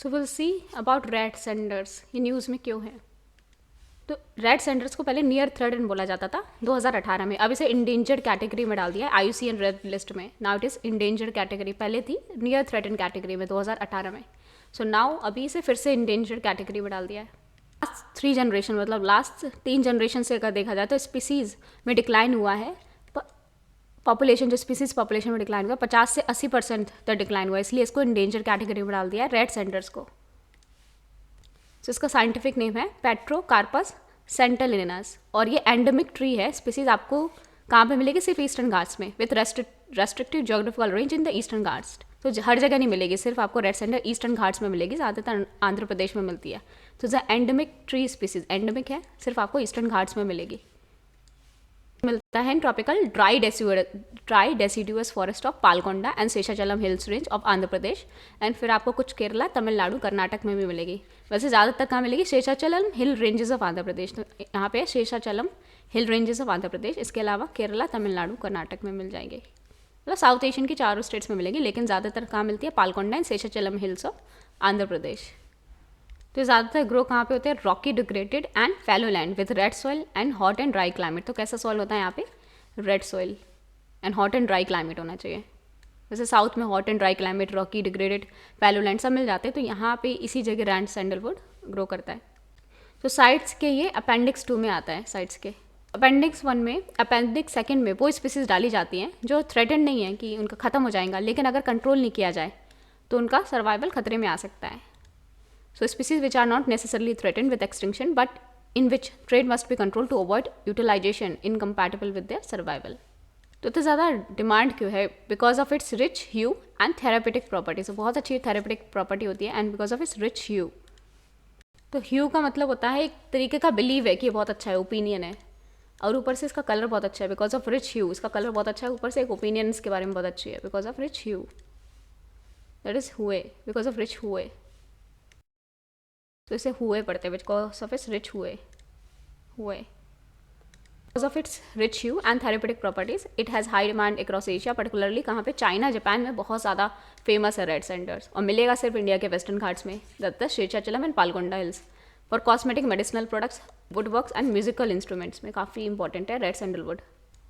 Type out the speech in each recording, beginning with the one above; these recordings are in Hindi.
So will see about red sanders, ये न्यूज़ में क्यों है। तो रेड सेंडर्स को पहले नियर थ्रेटन बोला जाता था 2018 में, अब इसे इंडेंजर्ड कैटेगरी में डाल दिया है IUCN रेड लिस्ट में। Now it is endangered category, पहले थी नियर थ्रेटन कैटेगरी में 2018 में। सो नाउ अभी इसे फिर से इंडेंजर्ड कैटेगरी में डाल दिया है। लास्ट 3 जनरेशन, मतलब लास्ट 3 जनरेशन से अगर देखा जाए तो स्पीसीज़ में डिक्लाइन हुआ है। पॉपुलेशन, जो स्पीसीज पॉपुलेशन में डिक्लाइन हुआ 50 से 80% तक डिक्लाइन हुआ है, इसलिए इसको इंडेंजर कैटेगरी में डाल दिया है रेड सेंडर्स को। तो इसका साइंटिफिक नेम है पेट्रोकार्पस सेंटलिनस, और ये एंडेमिक ट्री है। स्पीसीज आपको कहाँ पे मिलेगी, सिर्फ ईस्टर्न घाट्स में, with restrictive geographical range in the eastern Ghats. तो हर जगह नहीं मिलेगी, सिर्फ आपको रेड सेंडर ईस्टर्न घाट्स में मिलेगी, ज़्यादातर आंध्र प्रदेश में मिलती है। तो the endemic tree species, endemic है, सिर्फ आपको ईस्टर्न घाट्स में मिलेगी। मिलता है in tropical dry deciduous forest of Palkonda and Seshachalam hills range of Andhra Pradesh, and फिर आपको कुछ केरला, तमिलनाडु, कर्नाटक में भी मिलेगी। वैसे ज़्यादातर कहाँ मिलेगी, Seshachalam hill ranges of Andhra Pradesh. तो यहाँ पे Seshachalam hill ranges of Andhra Pradesh, इसके अलावा केरला, तमिलनाडु, कर्नाटक में मिल जाएंगे। मतलब साउथ एशियन की चारों स्टेट्स में मिलेगी, लेकिन ज़्यादातर कहाँ मिलती है, Palakonda and Seshachalam hills of Andhra Pradesh. तो ज़्यादातर ग्रो कहाँ पे होते हैं, rocky degraded and fallow land with red soil and hot and dry climate. तो कैसा सॉइल होता है यहाँ पे, red soil and hot and dry climate होना चाहिए। वैसे साउथ में hot and dry climate, rocky degraded, fallow land सब मिल जाते हैं, तो यहाँ पे इसी जगह रेड सैंडलवुड ग्रो करता है। तो साइट्स के ये अपेंडिक्स 2 में आता है। साइट्स के अपेंडिक्स 1 में, अपेंडिक्स 2 में वो स्पीसीज डाली जाती हैं जो थ्रेटन नहीं है कि उनका ख़त्म हो जाएगा, लेकिन अगर कंट्रोल नहीं किया जाए तो उनका सर्वाइवल खतरे में आ सकता है। So species which are not necessarily threatened with extinction, but in which trade must be controlled to avoid utilization incompatible with their survival. तो इतना ज़्यादा डिमांड क्यों है, because of its rich hue and therapeutic properties. बहुत अच्छी थेरापेटिक प्रॉपर्टी होती है, and because of its rich hue. तो ह्यू का मतलब होता है एक तरीके का बिलीव है कि ये बहुत अच्छा है, ओपिनियन है, और ऊपर से इसका कलर बहुत अच्छा है, बिकॉज ऑफ रिच ह्यू। इसका कलर बहुत अच्छा है, ऊपर से एक ओपिनियन इसके बारे में बहुत अच्छी है, because of rich hue. That is hue, because of rich hue. तो इसे हुए पढ़ते हैं, because of its rich hue. Because of its rich hue and therapeutic properties it has high demand across Asia, particularly कहाँ पे, चाइना, जापान में बहुत ज़्यादा फेमस है रेड सेंडर्स, और मिलेगा सिर्फ इंडिया के वेस्टर्न घाट्स में, that Seshachalam and Palkonda hills. For cosmetic, medicinal products, wood works and musical instruments में काफ़ी इंपॉर्टेंट है रेड सैंडलवुड।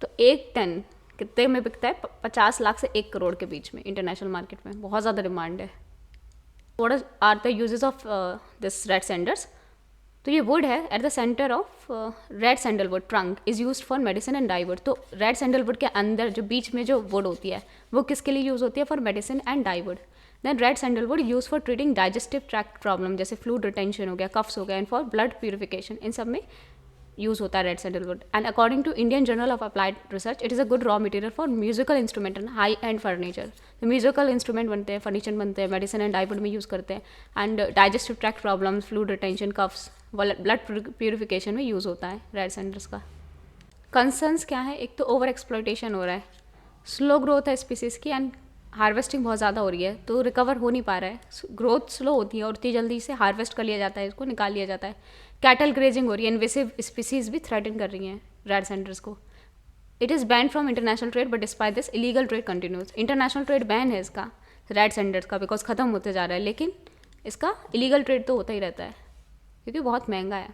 तो 1 टन कितने में बिकता है, 50 लाख से 1 करोड़ के बीच में इंटरनेशनल मार्केट में, बहुत ज़्यादा डिमांड है। What are the uses of this red sanders? तो ये वुड है at the centre of red sandalwood trunk is used for medicine and dye wood. तो रेड सैंडलवुड के अंदर जो बीच में जो वुड होती है वो किसके लिए यूज़ होती है, for medicine and dye wood. Then red sandalwood use for treating digestive tract problem, जैसे फ्लूइड रिटेंशन हो गया, कफ्स हो गया, एंड फॉर ब्लड प्यूरिफिकेशन, इन सब में यूज़ होता है red sandalwood. And according to Indian journal of applied research it is a good raw material for musical instrument and high end furniture. तो म्यूजिकल इंस्ट्रूमेंट बनते हैं, फर्नीचर बनते हैं, मेडिसिन एंड डाई वुड में यूज़ करते हैं, and digestive tract problems, fluid retention, coughs, blood purification में यूज़ होता है रेड सैंडर्स का। कंसर्न्स क्या है, एक तो ओवर एक्सप्लॉयटेशन हो रहा है, स्लो ग्रोथ है स्पीसीज़ की, एंड हार्वेस्टिंग बहुत ज़्यादा हो रही है, तो रिकवर हो नहीं पा रहा है। ग्रोथ स्लो होती है और इतनी जल्दी से हार्वेस्ट कर लिया जाता है, इसको निकाल लिया जाता है। कैटल ग्रेजिंग हो रही है, इन्वेसिव स्पीसीज़ भी थ्रेटन कर रही हैं रेड सैंडर्स को। It is ban from international trade, but despite this illegal trade continues. International trade ban है इसका रेड सैंडर्स का, बिकॉज ख़त्म होते जा रहा है, लेकिन इसका इलीगल ट्रेड तो होता ही रहता है क्योंकि बहुत महंगा है।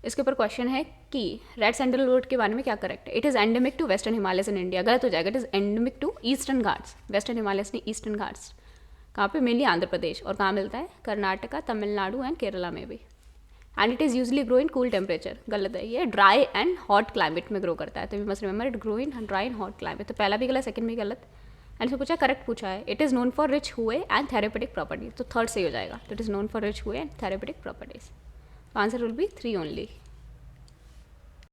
इसके ऊपर क्वेश्चन है कि रेड सैंडलवुड के बारे में क्या करेक्ट है। It is endemic to western Himalayas in India, गलत हो जाएगा। It is endemic to eastern ghats, western Himalayas नहीं, ईस्टर्न घाट्स। कहाँ पे, मेनली आंध्र प्रदेश, और कहाँ मिलता है, कर्नाटका, तमिलनाडु एंड केरला में भी। And it is usually grow in cool temperature, गलत है, ये ड्राई एंड हॉट क्लाइमेट में ग्रो करता है। तो we must remember it grow in dry and hot climate. तो पहला भी गलत, सेकंड भी गलत, एंड इसमें पूछा करेक्ट पूछा है। It is known for rich hue and therapeutic properties, तो थर्ड सही हो जाएगा। तो it is known for rich hue and therapeutic properties. Answer will be 3 only.